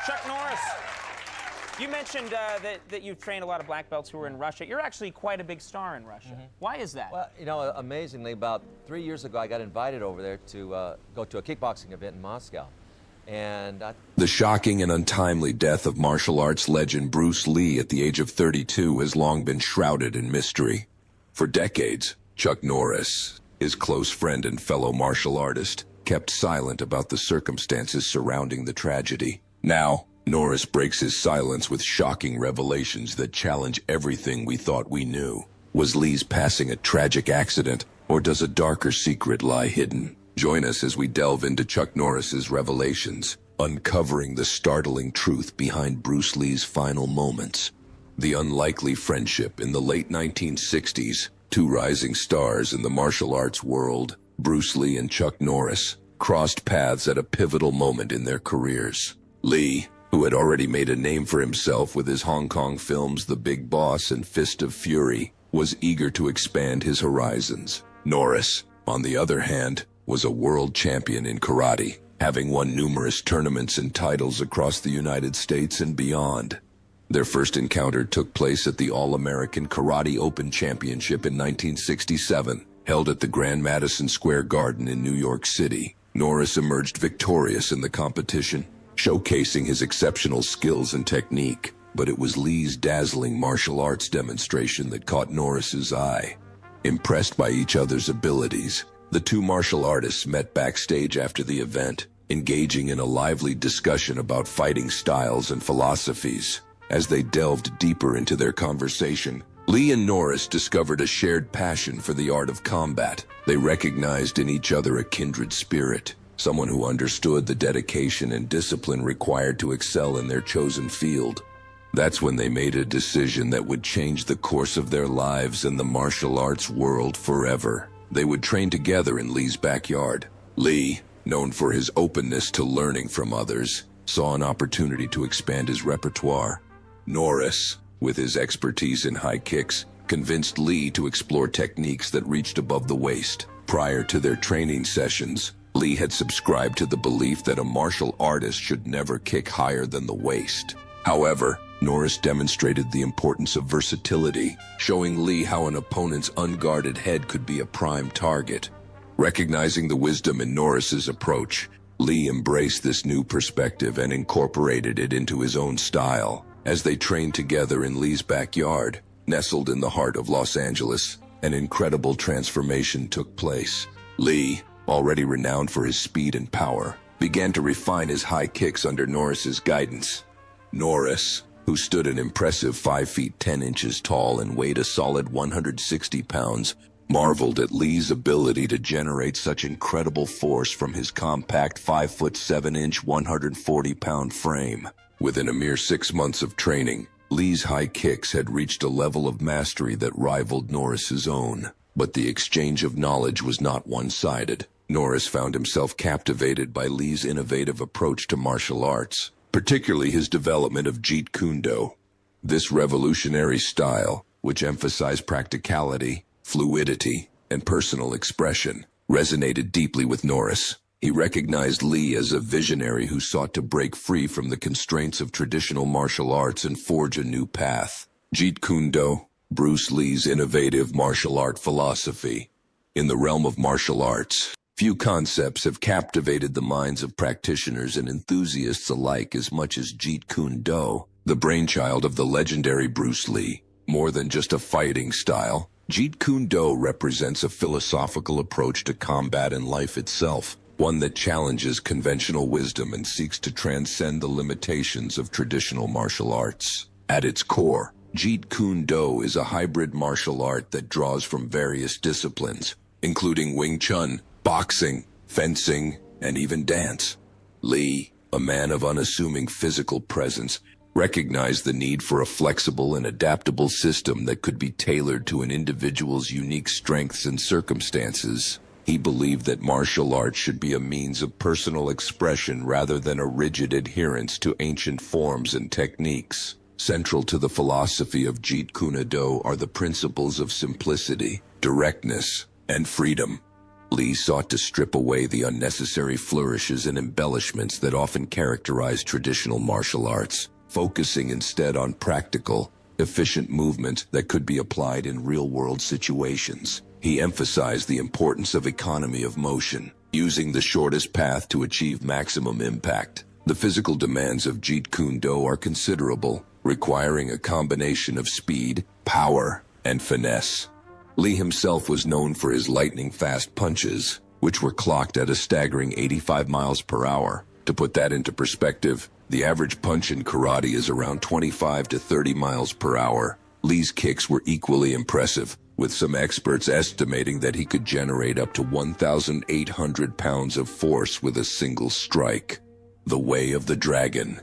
Chuck Norris, you mentioned that you've trained a lot of black belts who were in Russia. You're actually quite a big star in Russia. Why is that? Well, you know, amazingly, about 3 years ago, I got invited over there to go to a kickboxing event in Moscow. And The shocking and untimely death of martial arts legend Bruce Lee at the age of 32 has long been shrouded in mystery. For decades, Chuck Norris, his close friend and fellow martial artist, kept silent about the circumstances surrounding the tragedy. Now, Norris breaks his silence with shocking revelations that challenge everything we thought we knew. Was Lee's passing a tragic accident, or does a darker secret lie hidden? Join us as we delve into Chuck Norris's revelations, uncovering the startling truth behind Bruce Lee's final moments. The unlikely friendship in the late 1960s, two rising stars in the martial arts world, Bruce Lee and Chuck Norris, crossed paths at a pivotal moment in their careers. Lee, who had already made a name for himself with his Hong Kong films The Big Boss and Fist of Fury, was eager to expand his horizons. Norris, on the other hand, was a world champion in karate, having won numerous tournaments and titles across the United States and beyond. Their first encounter took place at the All-American Karate Open Championship in 1967, held at the Grand Madison Square Garden in New York City. Norris emerged victorious in the competition, showcasing his exceptional skills and technique, but it was Lee's dazzling martial arts demonstration that caught Norris's eye. Impressed by each other's abilities, the two martial artists met backstage after the event, engaging in a lively discussion about fighting styles and philosophies. As they delved deeper into their conversation, Lee and Norris discovered a shared passion for the art of combat. They recognized in each other a kindred spirit, someone who understood the dedication and discipline required to excel in their chosen field. That's when they made a decision that would change the course of their lives in the martial arts world forever. They would train together in Lee's backyard. Lee, known for his openness to learning from others, saw an opportunity to expand his repertoire. Norris, with his expertise in high kicks, convinced Lee to explore techniques that reached above the waist. Prior to their training sessions, Lee had subscribed to the belief that a martial artist should never kick higher than the waist. However, Norris demonstrated the importance of versatility, showing Lee how an opponent's unguarded head could be a prime target. Recognizing the wisdom in Norris's approach, Lee embraced this new perspective and incorporated it into his own style. As they trained together in Lee's backyard, nestled in the heart of Los Angeles, an incredible transformation took place. Lee, already renowned for his speed and power, began to refine his high kicks under Norris's guidance. Norris, who stood an impressive 5 feet 10 inches tall and weighed a solid 160 pounds, marveled at Lee's ability to generate such incredible force from his compact 5 foot 7 inch 140 pound frame. Within a mere 6 months of training, Lee's high kicks had reached a level of mastery that rivaled Norris's own. But the exchange of knowledge was not one-sided. Norris found himself captivated by Lee's innovative approach to martial arts, particularly his development of Jeet Kune Do. This revolutionary style, which emphasized practicality, fluidity, and personal expression, resonated deeply with Norris. He recognized Lee as a visionary who sought to break free from the constraints of traditional martial arts and forge a new path. Jeet Kune Do, Bruce Lee's innovative martial art philosophy. In the realm of martial arts, few concepts have captivated the minds of practitioners and enthusiasts alike as much as Jeet Kune Do, the brainchild of the legendary Bruce Lee. More than just a fighting style, Jeet Kune Do represents a philosophical approach to combat and life itself, one that challenges conventional wisdom and seeks to transcend the limitations of traditional martial arts. At its core, Jeet Kune Do is a hybrid martial art that draws from various disciplines, including Wing Chun, boxing, fencing, and even dance. Lee, a man of unassuming physical presence, recognized the need for a flexible and adaptable system that could be tailored to an individual's unique strengths and circumstances. He believed that martial arts should be a means of personal expression rather than a rigid adherence to ancient forms and techniques. Central to the philosophy of Jeet Kune Do are the principles of simplicity, directness, and freedom. Lee sought to strip away the unnecessary flourishes and embellishments that often characterize traditional martial arts, focusing instead on practical, efficient movement that could be applied in real-world situations. He emphasized the importance of economy of motion, using the shortest path to achieve maximum impact. The physical demands of Jeet Kune Do are considerable, requiring a combination of speed, power, and finesse. Lee himself was known for his lightning-fast punches, which were clocked at a staggering 85 miles per hour. To put that into perspective, the average punch in karate is around 25 to 30 miles per hour. Lee's kicks were equally impressive, with some experts estimating that he could generate up to 1,800 pounds of force with a single strike. The Way of the Dragon.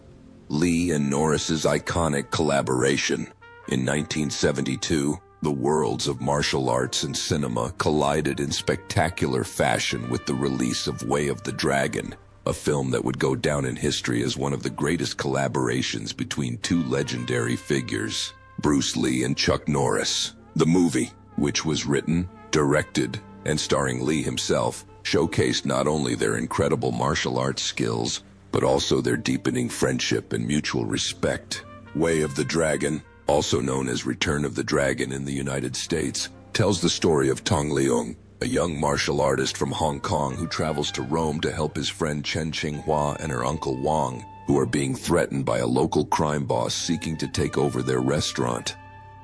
Lee and Norris's iconic collaboration. In 1972, the worlds of martial arts and cinema collided in spectacular fashion with the release of Way of the Dragon, a film that would go down in history as one of the greatest collaborations between two legendary figures, Bruce Lee and Chuck Norris. The movie, which was written, directed, and starring Lee himself, showcased not only their incredible martial arts skills, but also their deepening friendship and mutual respect. Way of the Dragon, also known as Return of the Dragon in the United States, tells the story of Tong Leung, a young martial artist from Hong Kong who travels to Rome to help his friend Chen Qinghua and her uncle Wang, who are being threatened by a local crime boss seeking to take over their restaurant.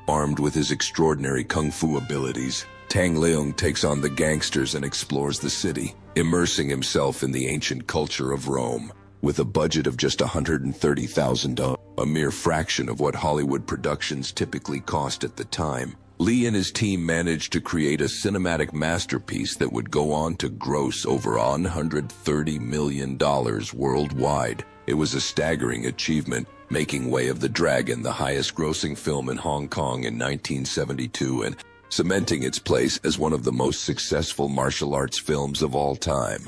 Armed with his extraordinary kung fu abilities, Tang Leung takes on the gangsters and explores the city, immersing himself in the ancient culture of Rome. With a budget of just $130,000, a mere fraction of what Hollywood productions typically cost at the time, Lee and his team managed to create a cinematic masterpiece that would go on to gross over $130 million worldwide. It was a staggering achievement, making Way of the Dragon the highest-grossing film in Hong Kong in 1972 and cementing its place as one of the most successful martial arts films of all time.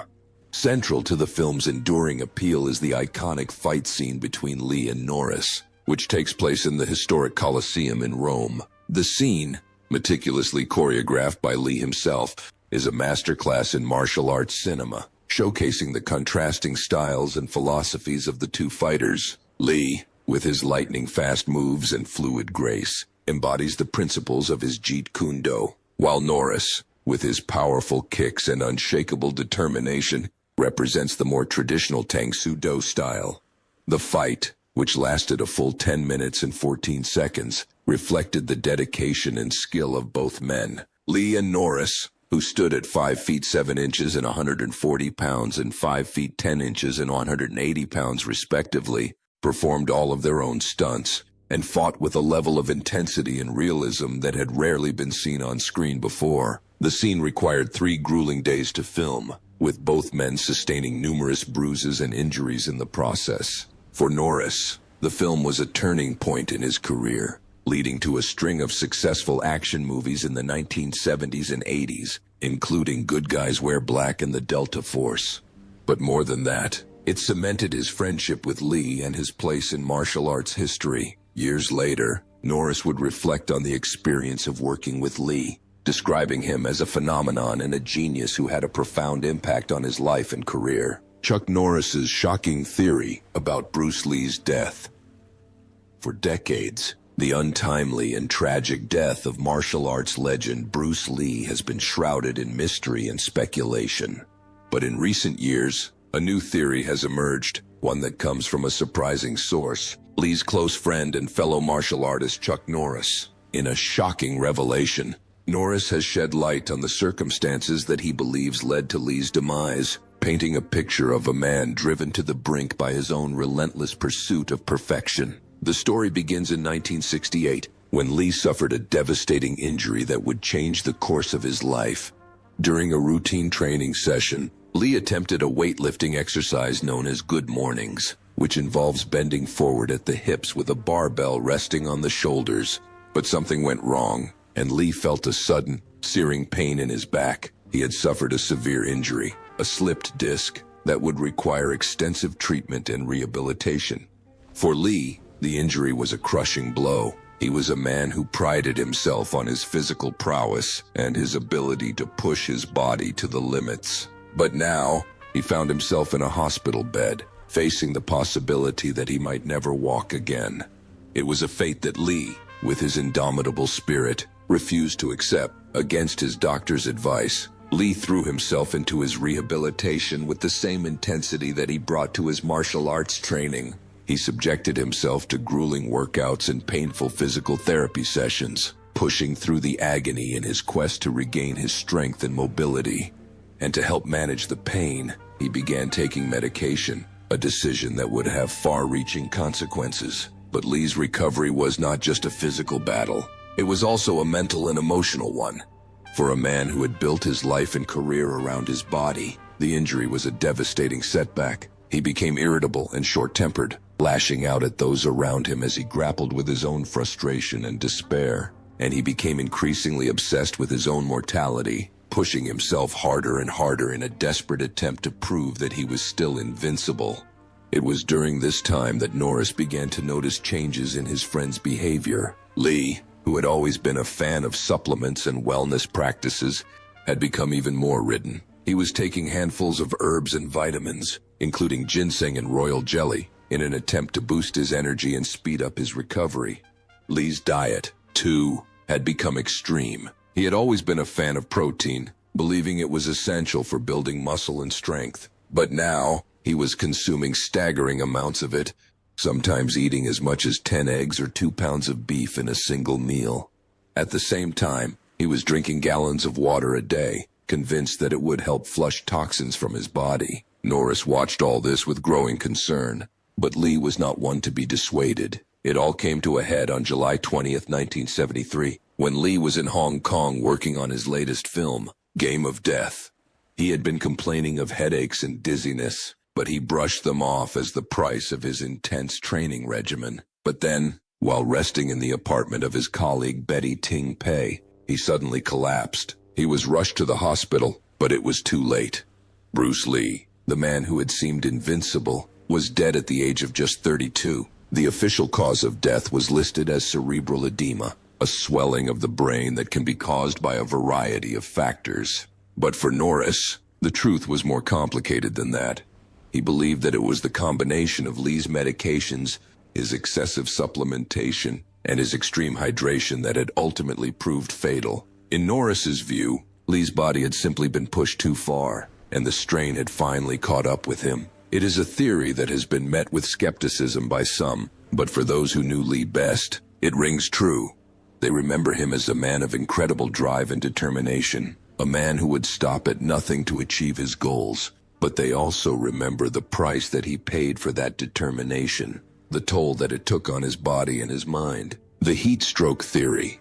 Central to the film's enduring appeal is the iconic fight scene between Lee and Norris, which takes place in the historic Colosseum in Rome. The scene, meticulously choreographed by Lee himself, is a masterclass in martial arts cinema, showcasing the contrasting styles and philosophies of the two fighters. Lee, with his lightning-fast moves and fluid grace, embodies the principles of his Jeet Kune Do, while Norris, with his powerful kicks and unshakable determination, represents the more traditional Tang Soo Do style. The fight, which lasted a full 10 minutes and 14 seconds, reflected the dedication and skill of both men. Lee and Norris, who stood at 5 feet 7 inches and 140 pounds and 5 feet 10 inches and 180 pounds respectively, performed all of their own stunts and fought with a level of intensity and realism that had rarely been seen on screen before. The scene required 3 grueling days to film, with both men sustaining numerous bruises and injuries in the process. For Norris, the film was a turning point in his career, leading to a string of successful action movies in the 1970s and 80s, including Good Guys Wear Black and The Delta Force. But more than that, it cemented his friendship with Lee and his place in martial arts history. Years later, Norris would reflect on the experience of working with Lee, describing him as a phenomenon and a genius who had a profound impact on his life and career. Chuck Norris's shocking theory about Bruce Lee's death. For decades, the untimely and tragic death of martial arts legend Bruce Lee has been shrouded in mystery and speculation. But in recent years, a new theory has emerged, one that comes from a surprising source, Lee's close friend and fellow martial artist Chuck Norris. In a shocking revelation, Norris has shed light on the circumstances that he believes led to Lee's demise, painting a picture of a man driven to the brink by his own relentless pursuit of perfection. The story begins in 1968, when Lee suffered a devastating injury that would change the course of his life. During a routine training session, Lee attempted a weightlifting exercise known as Good Mornings, which involves bending forward at the hips with a barbell resting on the shoulders. But something went wrong, and Lee felt a sudden, searing pain in his back. He had suffered a severe injury, a slipped disc, that would require extensive treatment and rehabilitation. For Lee, the injury was a crushing blow. He was a man who prided himself on his physical prowess and his ability to push his body to the limits. But now, he found himself in a hospital bed, facing the possibility that he might never walk again. It was a fate that Lee, with his indomitable spirit, refused to accept. Against his doctor's advice, Lee threw himself into his rehabilitation with the same intensity that he brought to his martial arts training. He subjected himself to grueling workouts and painful physical therapy sessions, pushing through the agony in his quest to regain his strength and mobility. And to help manage the pain, he began taking medication, a decision that would have far-reaching consequences. But Lee's recovery was not just a physical battle. It was also a mental and emotional one. For a man who had built his life and career around his body, the injury was a devastating setback. He became irritable and short-tempered, lashing out at those around him as he grappled with his own frustration and despair. And he became increasingly obsessed with his own mortality, pushing himself harder and harder in a desperate attempt to prove that he was still invincible. It was during this time that Norris began to notice changes in his friend's behavior. Lee, who had always been a fan of supplements and wellness practices, had become even more ridden. He was taking handfuls of herbs and vitamins, including ginseng and royal jelly, in an attempt to boost his energy and speed up his recovery. Lee's diet, too, had become extreme. He had always been a fan of protein, believing it was essential for building muscle and strength. But now, he was consuming staggering amounts of it, sometimes eating as much as 10 eggs or 2 pounds of beef in a single meal. At the same time, he was drinking gallons of water a day, convinced that it would help flush toxins from his body. Norris watched all this with growing concern, but Lee was not one to be dissuaded. It all came to a head on July 20th, 1973, when Lee was in Hong Kong working on his latest film, Game of Death. He had been complaining of headaches and dizziness, but he brushed them off as the price of his intense training regimen. But then, while resting in the apartment of his colleague Betty Ting Pei, he suddenly collapsed. He was rushed to the hospital, but it was too late. Bruce Lee, the man who had seemed invincible, was dead at the age of just 32. The official cause of death was listed as cerebral edema, a swelling of the brain that can be caused by a variety of factors. But for Norris, the truth was more complicated than that. He believed that it was the combination of Lee's medications, his excessive supplementation, and his extreme hydration that had ultimately proved fatal. In Norris's view, Lee's body had simply been pushed too far, and the strain had finally caught up with him. It is a theory that has been met with skepticism by some, but for those who knew Lee best, it rings true. They remember him as a man of incredible drive and determination, a man who would stop at nothing to achieve his goals. But they also remember the price that he paid for that determination, the toll that it took on his body and his mind. The heat stroke theory.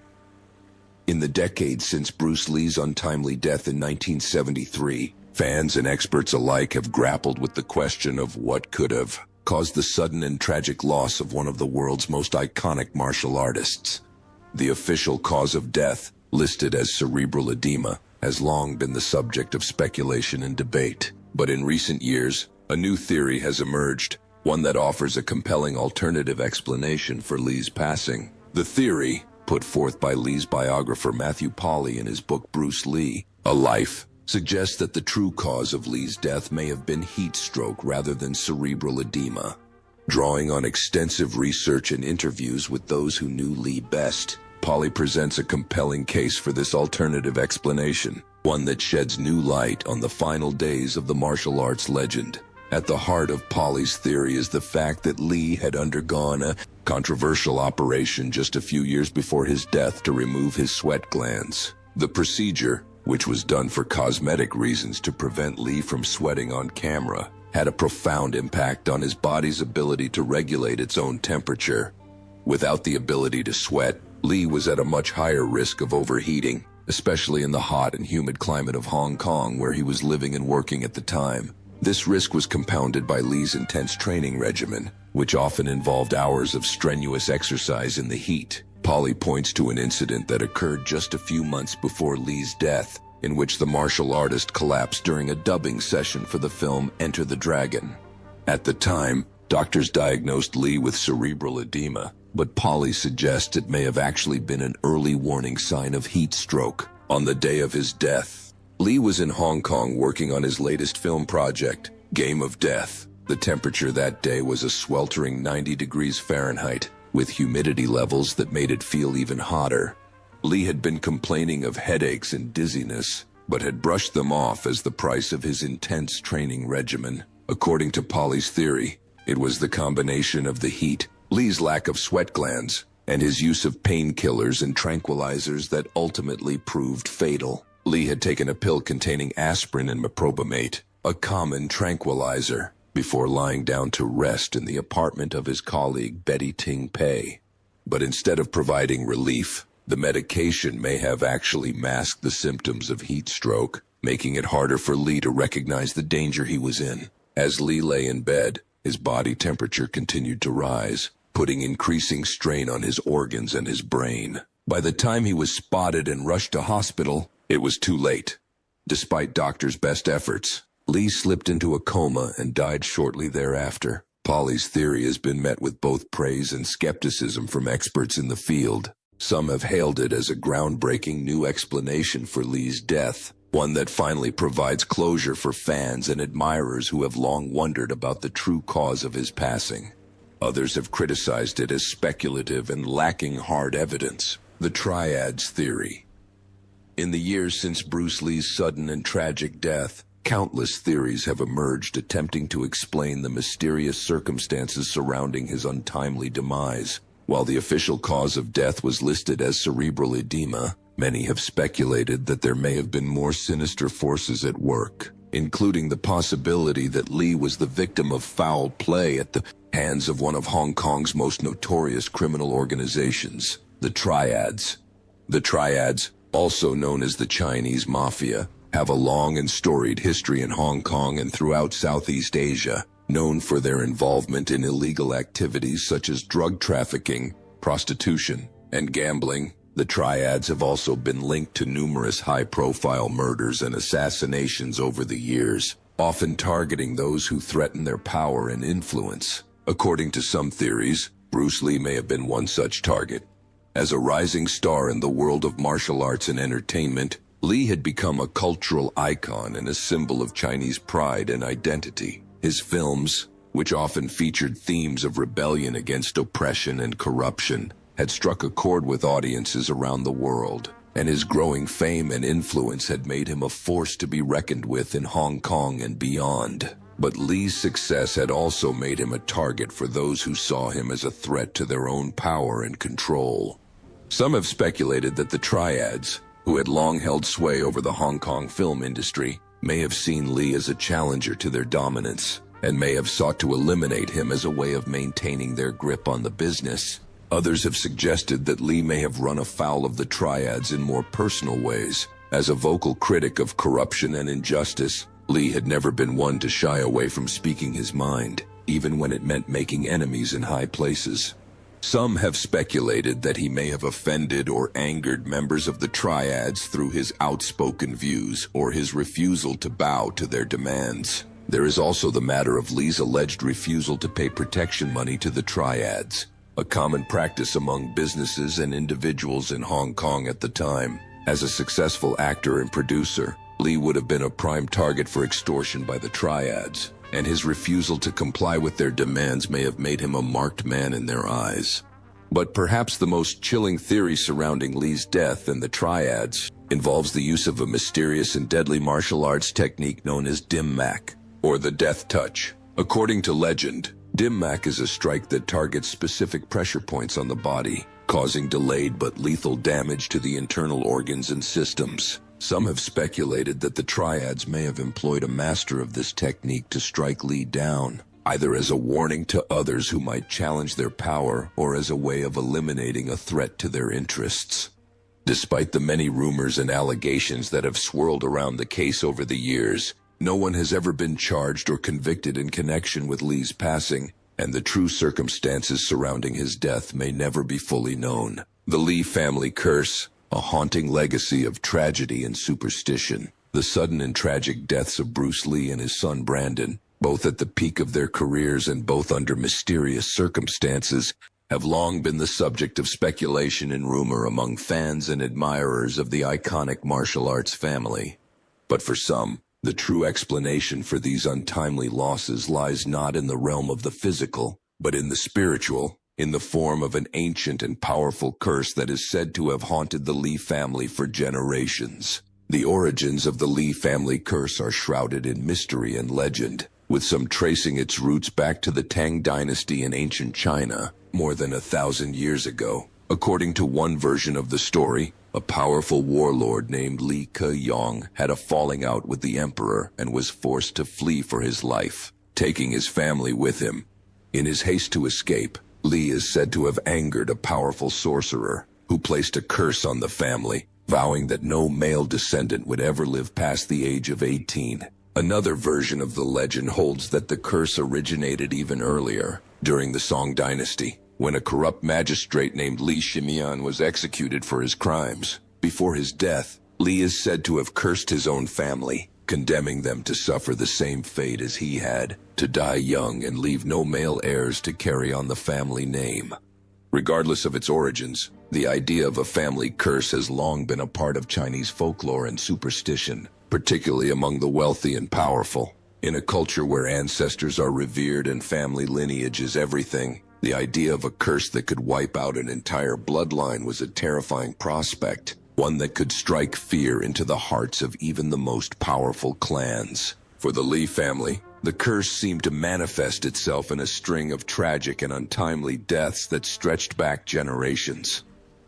In the decades since Bruce Lee's untimely death in 1973, fans and experts alike have grappled with the question of what could have caused the sudden and tragic loss of one of the world's most iconic martial artists. The official cause of death, listed as cerebral edema, has long been the subject of speculation and debate. But in recent years, a new theory has emerged, one that offers a compelling alternative explanation for Lee's passing. The theory, put forth by Lee's biographer Matthew Polly in his book Bruce Lee, A Life, suggests that the true cause of Lee's death may have been heat stroke rather than cerebral edema. Drawing on extensive research and interviews with those who knew Lee best, Polly presents a compelling case for this alternative explanation, one that sheds new light on the final days of the martial arts legend. At the heart of Polly's theory is the fact that Lee had undergone a controversial operation just a few years before his death to remove his sweat glands. The procedure, which was done for cosmetic reasons to prevent Lee from sweating on camera, had a profound impact on his body's ability to regulate its own temperature. Without the ability to sweat, Lee was at a much higher risk of overheating, especially in the hot and humid climate of Hong Kong where he was living and working at the time. This risk was compounded by Lee's intense training regimen, which often involved hours of strenuous exercise in the heat. Polly points to an incident that occurred just a few months before Lee's death, in which the martial artist collapsed during a dubbing session for the film Enter the Dragon. At the time, Doctors diagnosed Lee with cerebral edema, but Polly suggests it may have actually been an early warning sign of heat stroke. On the day of his death, Lee was in Hong Kong working on his latest film project, Game of Death. The temperature that day was a sweltering 90 degrees Fahrenheit, with humidity levels that made it feel even hotter. Lee had been complaining of headaches and dizziness, but had brushed them off as the price of his intense training regimen. According to Polly's theory, it was the combination of the heat, Lee's lack of sweat glands, and his use of painkillers and tranquilizers that ultimately proved fatal. Lee had taken a pill containing aspirin and meprobamate, a common tranquilizer, before lying down to rest in the apartment of his colleague Betty Ting Pei. But instead of providing relief, the medication may have actually masked the symptoms of heat stroke, making it harder for Lee to recognize the danger he was in. As Lee lay in bed, his body temperature continued to rise, putting increasing strain on his organs and his brain. By the time he was spotted and rushed to hospital, it was too late. Despite doctors' best efforts, Lee slipped into a coma and died shortly thereafter. Polly's theory has been met with both praise and skepticism from experts in the field. Some have hailed it as a groundbreaking new explanation for Lee's death, one that finally provides closure for fans and admirers who have long wondered about the true cause of his passing. Others have criticized it as speculative and lacking hard evidence. The triads theory. In the years since Bruce Lee's sudden and tragic death, countless theories have emerged attempting to explain the mysterious circumstances surrounding his untimely demise. While the official cause of death was listed as cerebral edema, many have speculated that there may have been more sinister forces at work, including the possibility that Lee was the victim of foul play at the hands of one of Hong Kong's most notorious criminal organizations, the Triads. The Triads, also known as the Chinese Mafia, have a long and storied history in Hong Kong and throughout Southeast Asia. Known for their involvement in illegal activities such as drug trafficking, prostitution, and gambling, the Triads have also been linked to numerous high-profile murders and assassinations over the years, often targeting those who threaten their power and influence. According to some theories, Bruce Lee may have been one such target. As a rising star in the world of martial arts and entertainment, Lee had become a cultural icon and a symbol of Chinese pride and identity. His films, which often featured themes of rebellion against oppression and corruption, had struck a chord with audiences around the world, and his growing fame and influence had made him a force to be reckoned with in Hong Kong and beyond. But Lee's success had also made him a target for those who saw him as a threat to their own power and control. Some have speculated that the Triads, who had long held sway over the Hong Kong film industry, may have seen Lee as a challenger to their dominance, and may have sought to eliminate him as a way of maintaining their grip on the business. Others have suggested that Lee may have run afoul of the Triads in more personal ways. As a vocal critic of corruption and injustice, Lee had never been one to shy away from speaking his mind, even when it meant making enemies in high places. Some have speculated that he may have offended or angered members of the Triads through his outspoken views or his refusal to bow to their demands. There is also the matter of Lee's alleged refusal to pay protection money to the Triads, a common practice among businesses and individuals in Hong Kong at the time. As a successful actor and producer, Lee would have been a prime target for extortion by the Triads, and his refusal to comply with their demands may have made him a marked man in their eyes. But perhaps the most chilling theory surrounding Lee's death and the Triads involves the use of a mysterious and deadly martial arts technique known as dim mak, or the death touch. According to legend, dim mak is a strike that targets specific pressure points on the body, causing delayed but lethal damage to the internal organs and systems. Some have speculated that the Triads may have employed a master of this technique to strike Lee down, either as a warning to others who might challenge their power or as a way of eliminating a threat to their interests. Despite the many rumors and allegations that have swirled around the case over the years, no one has ever been charged or convicted in connection with Lee's passing, and the true circumstances surrounding his death may never be fully known. The Lee family curse, a haunting legacy of tragedy and superstition. The sudden and tragic deaths of Bruce Lee and his son Brandon, both at the peak of their careers and both under mysterious circumstances, have long been the subject of speculation and rumor among fans and admirers of the iconic martial arts family. But for some, the true explanation for these untimely losses lies not in the realm of the physical, but in the spiritual, in the form of an ancient and powerful curse that is said to have haunted the Lee family for generations. The origins of the Lee family curse are shrouded in mystery and legend, with some tracing its roots back to the Tang dynasty in ancient China, more than 1,000 years ago. According to one version of the story, a powerful warlord named Li Ke-yong had a falling out with the emperor and was forced to flee for his life, taking his family with him. In his haste to escape, Li is said to have angered a powerful sorcerer, who placed a curse on the family, vowing that no male descendant would ever live past the age of 18. Another version of the legend holds that the curse originated even earlier, during the Song dynasty, when a corrupt magistrate named Li Shimian was executed for his crimes. Before his death, Li is said to have cursed his own family, condemning them to suffer the same fate as he had, to die young and leave no male heirs to carry on the family name. Regardless of its origins, the idea of a family curse has long been a part of Chinese folklore and superstition, particularly among the wealthy and powerful. In a culture where ancestors are revered and family lineage is everything, the idea of a curse that could wipe out an entire bloodline was a terrifying prospect, one that could strike fear into the hearts of even the most powerful clans. For the Li family, the curse seemed to manifest itself in a string of tragic and untimely deaths that stretched back generations.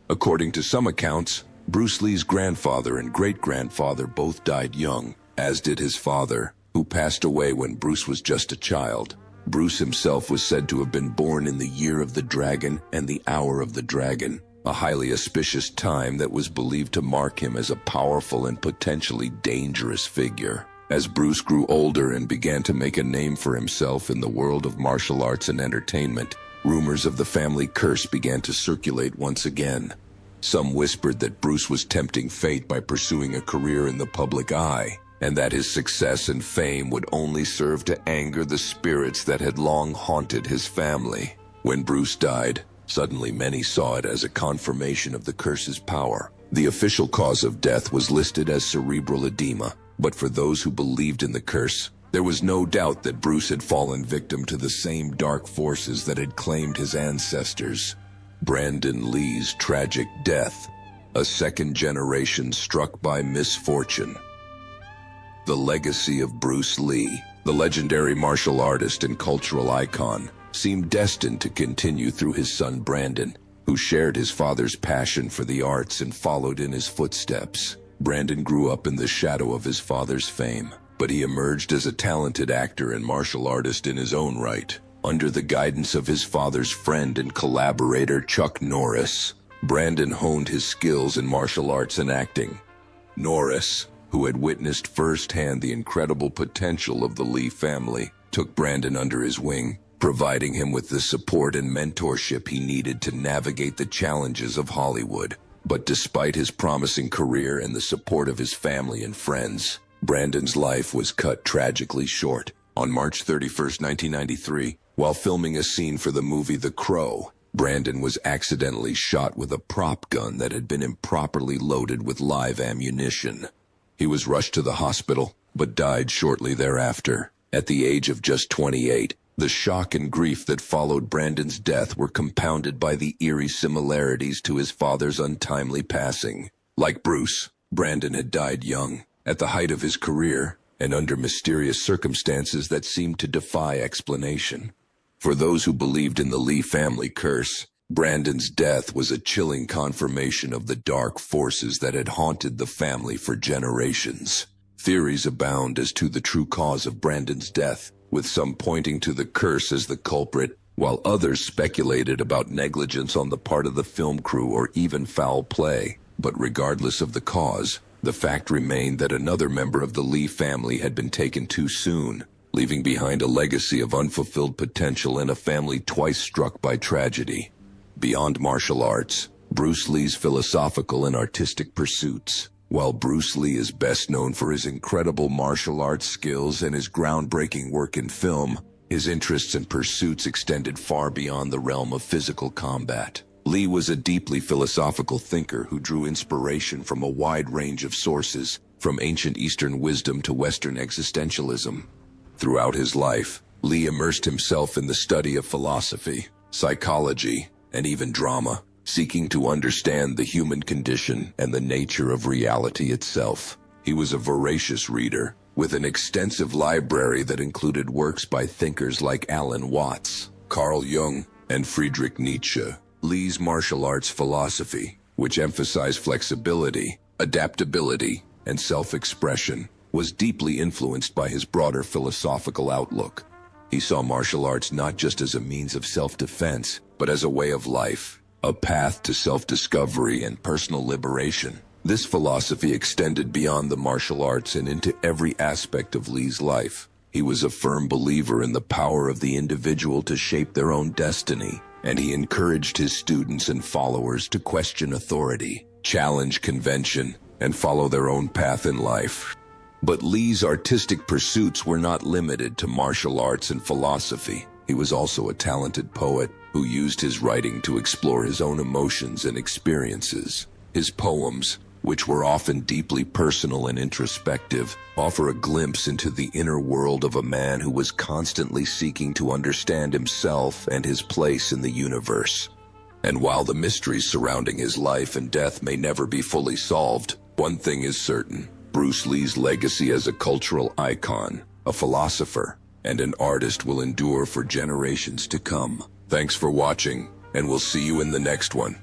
According to some accounts, Bruce Lee's grandfather and great-grandfather both died young, as did his father, who passed away when Bruce was just a child. Bruce himself was said to have been born in the year of the dragon and the hour of the dragon, a highly auspicious time that was believed to mark him as a powerful and potentially dangerous figure. As Bruce grew older and began to make a name for himself in the world of martial arts and entertainment, rumors of the family curse began to circulate once again. Some whispered that Bruce was tempting fate by pursuing a career in the public eye, and that his success and fame would only serve to anger the spirits that had long haunted his family. When Bruce died, suddenly many saw it as a confirmation of the curse's power. The official cause of death was listed as cerebral edema, but for those who believed in the curse, there was no doubt that Bruce had fallen victim to the same dark forces that had claimed his ancestors. Brandon Lee's tragic death, a second generation struck by misfortune. The legacy of Bruce Lee, the legendary martial artist and cultural icon, seemed destined to continue through his son Brandon, who shared his father's passion for the arts and followed in his footsteps. Brandon grew up in the shadow of his father's fame, but he emerged as a talented actor and martial artist in his own right. Under the guidance of his father's friend and collaborator Chuck Norris, Brandon honed his skills in martial arts and acting. Norris, who had witnessed firsthand the incredible potential of the Lee family, took Brandon under his wing, providing him with the support and mentorship he needed to navigate the challenges of Hollywood. But despite his promising career and the support of his family and friends, Brandon's life was cut tragically short. On March 31st, 1993, while filming a scene for the movie The Crow, Brandon was accidentally shot with a prop gun that had been improperly loaded with live ammunition. He was rushed to the hospital, but died shortly thereafter. At the age of just 28, the shock and grief that followed Brandon's death were compounded by the eerie similarities to his father's untimely passing. Like Bruce, Brandon had died young, at the height of his career, and under mysterious circumstances that seemed to defy explanation. For those who believed in the Lee family curse, Brandon's death was a chilling confirmation of the dark forces that had haunted the family for generations. Theories abound as to the true cause of Brandon's death, with some pointing to the curse as the culprit, while others speculated about negligence on the part of the film crew or even foul play. But regardless of the cause, the fact remained that another member of the Lee family had been taken too soon, leaving behind a legacy of unfulfilled potential and a family twice struck by tragedy. Beyond martial arts, Bruce Lee's philosophical and artistic pursuits, While Bruce Lee is best known for his incredible martial arts skills and his groundbreaking work in film, his interests and pursuits extended far beyond the realm of physical combat. Lee was a deeply philosophical thinker who drew inspiration from a wide range of sources, from ancient Eastern wisdom to Western existentialism. Throughout his life, Lee immersed himself in the study of philosophy, psychology, and even drama, seeking to understand the human condition and the nature of reality itself. He was a voracious reader, with an extensive library that included works by thinkers like Alan Watts, Carl Jung, and Friedrich Nietzsche. Lee's martial arts philosophy, which emphasized flexibility, adaptability, and self-expression, was deeply influenced by his broader philosophical outlook. He saw martial arts not just as a means of self-defense, but as a way of life, a path to self-discovery and personal liberation. This philosophy extended beyond the martial arts and into every aspect of Lee's life. He was a firm believer in the power of the individual to shape their own destiny, and he encouraged his students and followers to question authority, challenge convention, and follow their own path in life. But Lee's artistic pursuits were not limited to martial arts and philosophy. He was also a talented poet who used his writing to explore his own emotions and experiences. His poems, which were often deeply personal and introspective, offer a glimpse into the inner world of a man who was constantly seeking to understand himself and his place in the universe. And while the mysteries surrounding his life and death may never be fully solved, one thing is certain: Bruce Lee's legacy as a cultural icon, a philosopher, and an artist will endure for generations to come. Thanks for watching, and we'll see you in the next one.